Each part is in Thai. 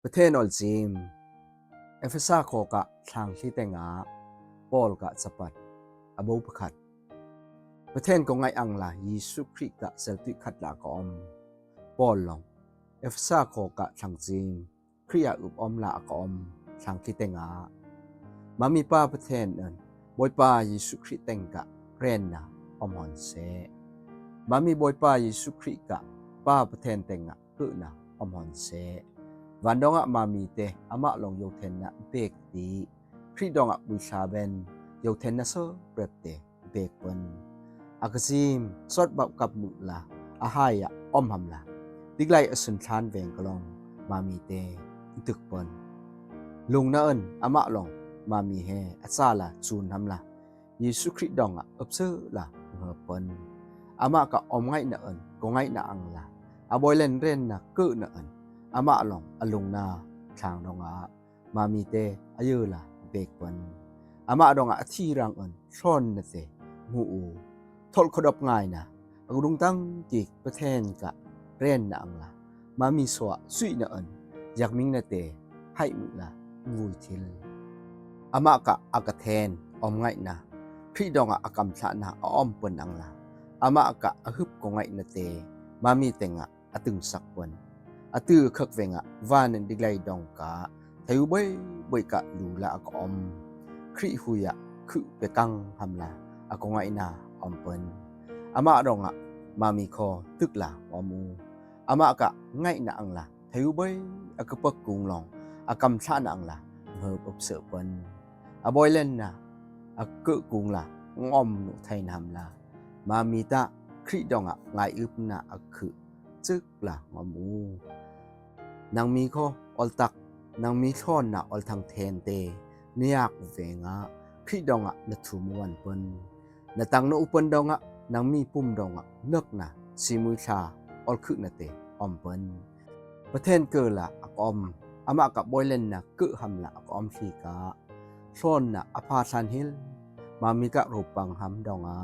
ประเทศออลจีมเอฟเฟซ่าโคกะทางที่แต่งาปอลกะสปัดอบูปขัดประเทศก็ไงอังลายิสุคริกะเซลติขัดลากอมปอลลงเอฟเซ่าโคกะทางจีมคริยาอุบอมลากอมทางที่แต่งามามีป้าประเทศนั้นบอยป้ายิสุคริแต่งกะเรนนะอมหอนเซมามีบอยป้ายิสุคริกะป้าประเทศแต่งะคือนะอมหอนเซวันดองะมามีเตอามาลงโยเทนนะเบกตีคริดองะบุชาเบนโยเทนนะโซเปรตเตเบกเปนอากซิมสดบับกับมุลาอาหายะอมหำลาดิกไลอสุนทานเวงกลองมามีเตตึกเปนลุงนะเอินอามาลงมามีเฮอัซาลาจูนหำลาเยซูคริสต์ดองะอับเซลาเฮเปนอามากะอมไงนะเอินก็ไงนะอังลาอาบอยเลนเรนนะเกนะเอินอามาลงอลุงนาทางดองะมามีเตอายุละเบกปันอามาดองะที่รังอันช่อนนะเตมูอูทอลขดบง่ายนะอกุดุงตั้งจิกประเทศกะเรนนะอังละมามีสวะสุยนะอันอยากมิงนะเตให้มุละวุยทิลอามากะอากะแทนอมง่ายนะพี่ดองะอากำสะนะออมเปินอังละอามากะอฮึบก็ง่ายนะเตมามีเตงะอตึงสักเปินอตือคักเวงะวานันดิไลดองกาทายุเบยเบยกะลูละอกอมคริหุยะคือเปกังหำลาอากงไงนาอมเปินอามาดองะมามีคอตึกลาวามูอามากะไงนะอังลาทายุเบยอากปักกุงลองอากำชานะอังลาเฮบอบเสเปินอบอยเล่นนะอากะกุงลางอมนุไทนหำลามามีตะคริดองะไงอึบนะอคือจึกลาวามูนางมีข้ออลตักนางมีช่อนนะอลทางเทนเตเนียกเวงะพี่ดองะนทุมวันเปินนตังนอุปนดองะนางมีปุ่มดองะนึกนะซิมุชาอลคึนะเตอมเปินประเทศเกละอกอมอามากับบอยเลนนะกึหำละอกอมฟีกาช่อนนะอภาสันฮิลมามีกะรูปังหำดองะ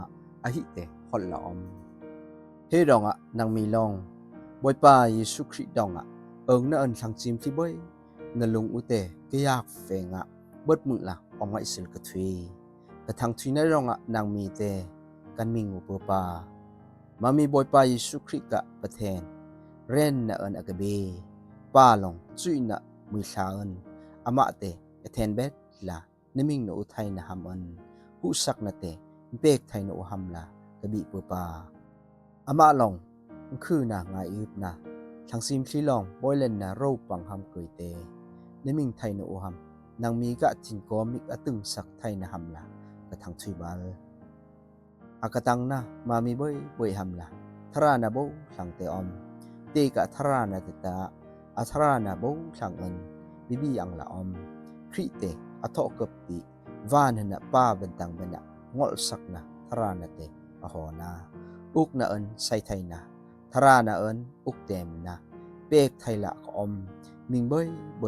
อหิเตฮอลละอมเฮดองะนางมีลองบอยปาเยซูคริสต์ดองะna an sang chim thi boy na lung ute ke yak fenga bot mu la ongai sil ka thui ka thang thui na ronga nang mi te kan ming u pa mami boy pa yesu christ ka pathen ren na an agabe pa long chui na mu sa an ama te athen bet la niming no uthai na ham an hu sak na te bek thai no ham la ka bi pa ama long khư na ngai up naทางซิมซีลองบอยเลนนะรูปังหำเกยเตในมิงไทยนะโอหำนางมีกะจินกอมิกอตึงสักไทยนะหำละกะทางชุยบาลอากะตังนะมามีบอยหำละทรานะโบสังเตอมเตกะทรานะเตตาอัทรานะโบสังเอินบิบิยังละอมคริเตอทอกบติวานนะป้าเบนตังเบนะงอลสักนะทรานะเตอหอนาอุกนะเอินไซไทยนะทรานะเอินอุกเต็มนะเปกไทยละก็อมมิงเบ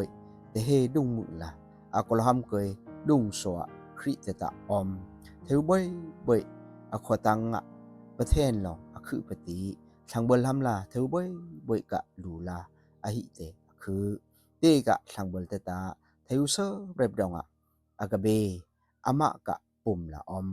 ยแต่เฮดุงมุละอากลหำเกยดุงสวะคริตตะอมเทวเบยอขวตังะประเทศลองอคือปฏิสังเบลหำลาเทวเบยกะลูลาอหิเตคือเตกะสังเบลเตตาเทวเซเรบดองะอากะเบอามะกะปุ่มละอม